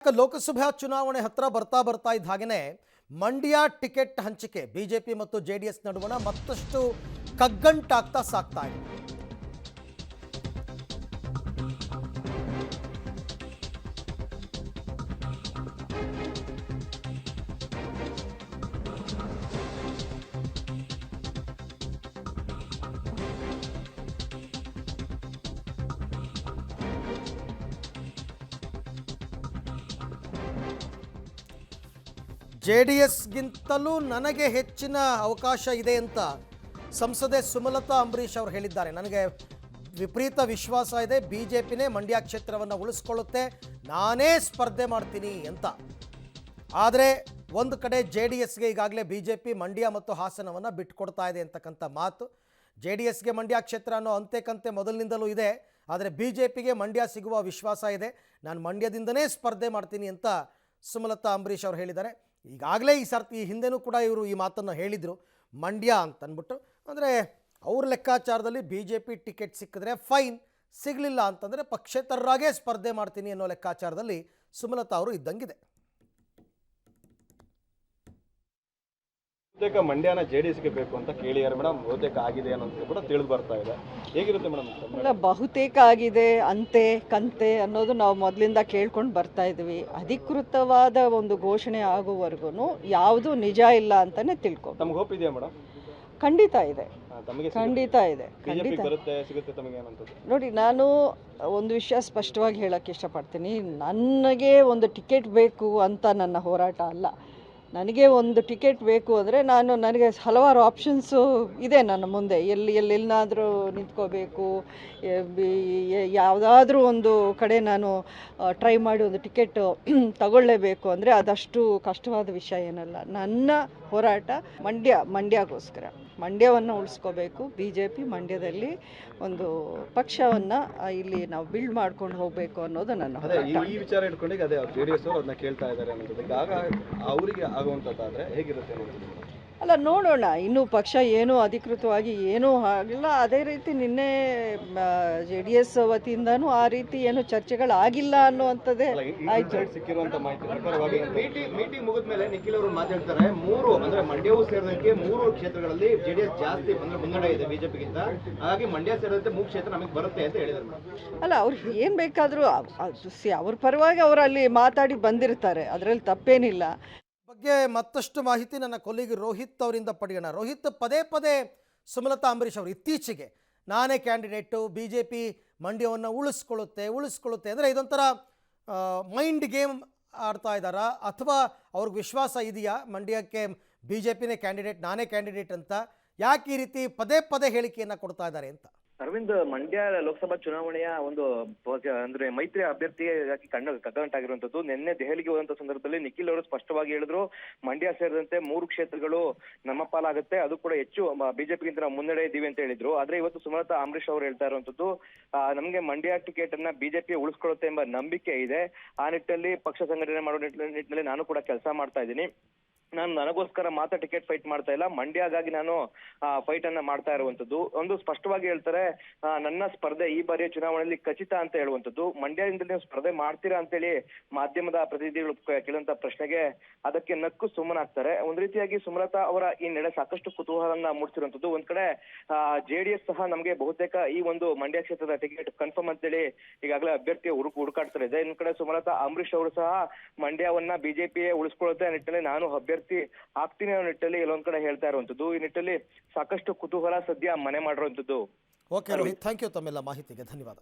ಲೋಕಸಭಾ ಚುನಾವಣೆ ಹತ್ರ ಬರ್ತಾ ಇದ್ದ ಹಾಗೆಯೇ ಮಂಡ್ಯ ಟಿಕೆಟ್ ಹಂಚಿಕೆ ಬಿಜೆಪಿ ಮತ್ತು ಜೆಡಿಎಸ್ ನಡುವಣ ಮತ್ತಷ್ಟು ಕಗ್ಗಂಟಾಗ್ತಾ ಸಾಗ್ತಾ ಇದೆ. ಜೆಡಿಎಸ್ಗಿಂತಲೂ ನನಗೆ ಹೆಚ್ಚಿನ ಅವಕಾಶ ಇದೆ ಅಂತ ಸಂಸದೆ ಸುಮಲತಾ ಅಂಬರೀಶ್ ಅವರು ಹೇಳಿದ್ದಾರೆ. ನನಗೆ ವಿಪರೀತ ವಿಶ್ವಾಸ ಇದೆ, ಬಿಜೆಪಿನೇ ಮಂಡ್ಯ ಕ್ಷೇತ್ರವನ್ನು ಉಳಿಸ್ಕೊಳ್ಳುತ್ತೆ, ನಾನೇ ಸ್ಪರ್ಧೆ ಮಾಡ್ತೀನಿ ಅಂತ. ಆದರೆ ಒಂದು ಕಡೆ ಜೆಡಿಎಸ್ಗೆ ಈಗಾಗಲೇ ಬಿಜೆಪಿ ಮಂಡ್ಯ ಮತ್ತು ಹಾಸನವನ್ನು ಬಿಟ್ಟುಕೊಡ್ತಾ ಇದೆ ಅಂತಕ್ಕಂಥ ಮಾತು. ಜೆಡಿಎಸ್ಗೆ ಮಂಡ್ಯ ಕ್ಷೇತ್ರ ಅನ್ನೋ ಅಂತೆಕಂತೆ ಮೊದಲಿನಿಂದಲೂ ಇದೆ, ಆದರೆ ಬಿಜೆಪಿಗೆ ಮಂಡ್ಯ ಸಿಗುವ ವಿಶ್ವಾಸ ಇದೆ, ನಾನು ಮಂಡ್ಯದಿಂದನೇ ಸ್ಪರ್ಧೆ ಮಾಡ್ತೀನಿ ಅಂತ ಸುಮಲತಾ ಅಂಬರೀಶ್ ಅವರು ಹೇಳಿದ್ದಾರೆ. ಈಗಾಗಲೇ ಈ ಹಿಂದೆನೂ ಕೂಡ ಇವರು ಈ ಮಾತನ್ನು ಹೇಳಿದರು, ಮಂಡ್ಯ ಅಂತ ಅಂದ್ಬಿಟ್ಟು. ಅಂದರೆ ಅವ್ರ ಲೆಕ್ಕಾಚಾರದಲ್ಲಿ ಬಿಜೆಪಿ ಟಿಕೆಟ್ ಸಿಕ್ಕಿದ್ರೆ ಫೈನ್, ಸಿಗಲಿಲ್ಲ ಅಂತಂದರೆ ಪಕ್ಷೇತರರಾಗೇ ಸ್ಪರ್ಧೆ ಮಾಡ್ತೀನಿ ಅನ್ನೋ ಲೆಕ್ಕಾಚಾರದಲ್ಲಿ ಸುಮಲತಾ ಅವರು ಇದ್ದಂಗಿದೆ. ಬಹುತೇಕ ಮಂಡ್ಯನ ಜೆಡಿಎಸ್ಗೆ ಬೇಕು ಅಂತ ಕೇಳಿದ್ದಾರೆ ಮೇಡಮ್, ಬಹುತೇಕ ಆಗಿದೆ ಅನ್ನೋದು ಕೂಡ ತಿಳಿದು ಬರ್ತಾ ಇದೆ. ಹೇಗಿರುತ್ತೆ ಮೇಡಮ್? ಇಲ್ಲ, ಬಹುತೇಕ ಆಗಿದೆ, ಅಂತೆ ಕಂತೆ ಅನ್ನೋದು ನಾವು ಮೊದಲಿಂದ ಕೇಳ್ಕೊಂಡು ಬರ್ತಾ ಇದ್ವಿ. ಅಧಿಕೃತವಾದ ಒಂದು ಘೋಷಣೆ ಆಗುವವರೆಗೂ ಯಾವುದು ನಿಜ ಇಲ್ಲ ಅಂತಾನೆ ತಿಳ್ಕೊ. ತಮ್ಗೆ ಹೋಪ್ ಇದೆಯಾ ಮೇಡಮ್? ಖಂಡಿತ ಇದೆ, ತಮಗೆ ಖಂಡಿತ ಇದೆ, ಖಂಡಿತ ಸಿಗುತ್ತೆ ತಮಗೆ ಏನಂತದ್ದು. ನೋಡಿ, ನಾನು ಒಂದು ವಿಷಯ ಸ್ಪಷ್ಟವಾಗಿ ಹೇಳಕ್ಕೆ ಇಷ್ಟಪಡ್ತೀನಿ. ನನಗೆ ಒಂದು ಟಿಕೆಟ್ ಬೇಕು ಅಂತ ನನ್ನ ಹೋರಾಟ ಅಲ್ಲ. ನನಗೆ ಒಂದು ಟಿಕೆಟ್ ಬೇಕು ಅಂದರೆ ನನಗೆ ಹಲವಾರು ಆಪ್ಷನ್ಸು ಇದೆ ನನ್ನ ಮುಂದೆ. ಎಲ್ಲಾದರೂ ನಿಂತ್ಕೋಬೇಕು, ಯಾವುದಾದ್ರೂ ಒಂದು ಕಡೆ ನಾನು ಟ್ರೈ ಮಾಡಿ ಒಂದು ಟಿಕೆಟ್ ತಗೊಳ್ಳೇಬೇಕು ಅಂದರೆ ಅದಷ್ಟು ಕಷ್ಟವಾದ ವಿಷಯ ಏನಲ್ಲ. ನನ್ನ ಹೋರಾಟ ಮಂಡ್ಯಕ್ಕೋಸ್ಕರ. ಮಂಡ್ಯವನ್ನು ಉಳಿಸ್ಕೋಬೇಕು. BJP ಮಂಡ್ಯದಲ್ಲಿ ಒಂದು ಪಕ್ಷವನ್ನು ಇಲ್ಲಿ ನಾವು ಬಿಲ್ಡ್ ಮಾಡ್ಕೊಂಡು ಹೋಗಬೇಕು ಅನ್ನೋದು ನನ್ನ ಹೋರಾಟ. ಈ ವಿಚಾರ ಇಟ್ಕೊಂಡು ಅದೇ ಜೆಡಿಎಸ್ ಅವರು ಅದನ್ನ ಕೇಳ್ತಾ ಇದ್ದಾರೆ ಅನ್ನೋದು ಆಗ ಅವರಿಗೆ ಆಗುವಂಥದ್ದಾದರೆ ಹೇಗಿರುತ್ತೆ ಅನ್ನೋದು. ಅಲ್ಲ, ನೋಡೋಣ. ಇನ್ನೂ ಪಕ್ಷ ಏನೂ ಅಧಿಕೃತವಾಗಿ ಏನೂ ಆಗಿಲ್ಲ. ಅದೇ ರೀತಿ ನಿನ್ನೆ JDS ವತಿಯಿಂದನೂ ಆ ರೀತಿ ಏನು ಚರ್ಚೆಗಳಾಗಿಲ್ಲ ಅನ್ನುವಂಥದ್ದೇ ಆಯ್ತು. ಸಿಕ್ಕಿರುವಂಥ ಮಾಹಿತಿ ಪ್ರಕಾರವಾಗಿ ಮೀಟಿಂಗ್ ಮುಗಿದ ಮೇಲೆ ನಿಖಿಲ್ ಅವರು ಮಾತಾಡ್ತಾರೆ, ಅಂದ್ರೆ ಮಂಡ್ಯವೂ ಸೇರಿದಂತೆ 3 ಕ್ಷೇತ್ರಗಳಲ್ಲಿ JDS ಜಾಸ್ತಿ ಮುನ್ನಡೆ ಇದೆ ಬಿಜೆಪಿಗಿಂತ, ಹಾಗಾಗಿ ಮಂಡ್ಯ ಸೇರಿದಂತೆ 3 ಕ್ಷೇತ್ರ ನಮಗೆ ಬರುತ್ತೆ ಅಂತ ಹೇಳಿದ್ದಾರೆ. ಅಲ್ಲ, ಅವ್ರು ಏನು ಬೇಕಾದರೂ ಅವ್ರ ಪರವಾಗಿ ಅವರು ಅಲ್ಲಿ ಮಾತಾಡಿ ಬಂದಿರ್ತಾರೆ, ಅದರಲ್ಲಿ ತಪ್ಪೇನಿಲ್ಲ. ಬಗ್ಗೆ ಮತ್ತಷ್ಟು ಮಾಹಿತಿ ನನ್ನ ಕೊಲ್ಲಿಗ ರೋಹಿತ್ ಅವರಿಂದ ಪಡೆಯೋಣ. ರೋಹಿತ್, ಪದೇ ಸುಮಲತಾ ಅಂಬರೀಶ್ ಅವರು ಇತ್ತೀಚೆಗೆ ನಾನೇ ಕ್ಯಾಂಡಿಡೇಟು, BJP ಮಂಡ್ಯವನ್ನು ಉಳಿಸ್ಕೊಳ್ಳುತ್ತೆ ಅಂದರೆ ಇದೊಂಥರ ಮೈಂಡ್ ಗೇಮ್ ಆಡ್ತಾ ಇದ್ದಾರಾ, ಅಥವಾ ಅವ್ರಿಗೆ ವಿಶ್ವಾಸ ಇದೆಯಾ ಮಂಡ್ಯಕ್ಕೆ BJPನೇ ಕ್ಯಾಂಡಿಡೇಟ್, ನಾನೇ ಕ್ಯಾಂಡಿಡೇಟ್ ಅಂತ? ಯಾಕೆ ಈ ರೀತಿ ಪದೇ ಹೇಳಿಕೆಯನ್ನು ಕೊಡ್ತಾ ಇದ್ದಾರೆ ಅಂತ? ಅರವಿಂದ್, ಮಂಡ್ಯ ಲೋಕಸಭಾ ಚುನಾವಣೆಯ ಒಂದು ಅಂದ್ರೆ ಮೈತ್ರಿ ಅಭ್ಯರ್ಥಿಯಾಗಿ ಕಗ್ಗಂಟಾಗಿರುವಂತದ್ದು. ನಿನ್ನೆ ದೆಹಲಿಗೆ ಹೋದಂತ ಸಂದರ್ಭದಲ್ಲಿ ನಿಖಿಲ್ ಅವರು ಸ್ಪಷ್ಟವಾಗಿ ಹೇಳಿದ್ರು, ಮಂಡ್ಯ ಸೇರಿದಂತೆ 3 ಕ್ಷೇತ್ರಗಳು ನಮ್ಮ ಪಾಲಾಗುತ್ತೆ, ಅದು ಕೂಡ ಹೆಚ್ಚು ಬಿಜೆಪಿಗಿಂತ ನಾವು ಮುನ್ನಡೆ ಇದ್ದೀವಿ ಅಂತ ಹೇಳಿದ್ರು. ಆದ್ರೆ ಇವತ್ತು ಸುಮಲತಾ ಅಂಬರೀಶ್ ಅವರು ಹೇಳ್ತಾ ಇರುವಂತದ್ದು, ನಮಗೆ ಮಂಡ್ಯ ಟಿಕೆಟ್ ಅನ್ನ ಬಿಜೆಪಿ ಉಳಿಸ್ಕೊಳ್ಳುತ್ತೆ ಎಂಬ ನಂಬಿಕೆ ಇದೆ. ಆ ನಿಟ್ಟಿನಲ್ಲಿ ಪಕ್ಷ ಸಂಘಟನೆ ಮಾಡೋ ನಿಟ್ಟಿನಲ್ಲಿ ನಾನು ಕೂಡ ಕೆಲಸ ಮಾಡ್ತಾ ಇದ್ದೀನಿ. ನಾನು ನನಗೋಸ್ಕರ ಮಾತ್ರ ಟಿಕೆಟ್ ಫೈಟ್ ಮಾಡ್ತಾ ಇಲ್ಲ, ಮಂಡ್ಯಗಾಗಿ ನಾನು ಫೈಟ್ ಅನ್ನ ಮಾಡ್ತಾ ಇರುವಂತದ್ದು. ಒಂದು ಸ್ಪಷ್ಟವಾಗಿ ಹೇಳ್ತಾರೆ, ನನ್ನ ಸ್ಪರ್ಧೆ ಈ ಬಾರಿಯ ಚುನಾವಣೆಯಲ್ಲಿ ಖಚಿತ ಅಂತ ಹೇಳುವಂತದ್ದು. ಮಂಡ್ಯದಿಂದ ನೀವು ಸ್ಪರ್ಧೆ ಮಾಡ್ತೀರಾ ಅಂತೇಳಿ ಮಾಧ್ಯಮದ ಪ್ರತಿನಿಧಿಗಳು ಕೇಳುವಂತ ಪ್ರಶ್ನೆಗೆ ಅದಕ್ಕೆ ನಕ್ಕು ಸುಮ್ಮನಾಗ್ತಾರೆ. ಒಂದ್ ರೀತಿಯಾಗಿ ಸುಮಲತಾ ಅವರ ಈ ನಡೆ ಸಾಕಷ್ಟು ಕುತೂಹಲನ್ನ ಮೂಡಿಸಿರುವಂತದ್ದು. ಒಂದ್ ಕಡೆ JDS ಸಹ ನಮಗೆ ಬಹುತೇಕ ಈ ಒಂದು ಮಂಡ್ಯ ಕ್ಷೇತ್ರದ ಟಿಕೆಟ್ ಕನ್ಫರ್ಮ್ ಅಂತೇಳಿ ಈಗಾಗಲೇ ಅಭ್ಯರ್ಥಿ ಹುಡುಕಾಡ್ತಾ ಇದೆ. ಇನ್ನೊಂದ್ ಕಡೆ ಸುಮಲತಾ ಅಂಬರೀಶ್ ಅವರು ಸಹ ಮಂಡ್ಯವನ್ನ ಬಿಜೆಪಿಯೇ ಉಳಿಸ್ಕೊಳ್ಳುತ್ತೆ ನಿಟ್ಟಿನಲ್ಲಿ ನಾನು ಅಭ್ಯರ್ಥಿ ಆಗ್ತೀನಿ ಅನ್ನೋ ನಿಟ್ಟಲ್ಲಿ ಎಲ್ಲೊಂದ್ ಕಡೆ ಹೇಳ್ತಾ ಇರುವಂತದ್ದು. ಈ ನಿಟ್ಟಲ್ಲಿ ಸಾಕಷ್ಟು ಕುತೂಹಲ ಸದ್ಯ ಮನೆ ಮಾಡಿರುವಂತದ್ದು. ಓಕೆ ರೋಹಿತ್, ಥ್ಯಾಂಕ್ ಯು ತಮ್ಮೆಲ್ಲ ಮಾಹಿತಿಗೆ ಧನ್ಯವಾದ.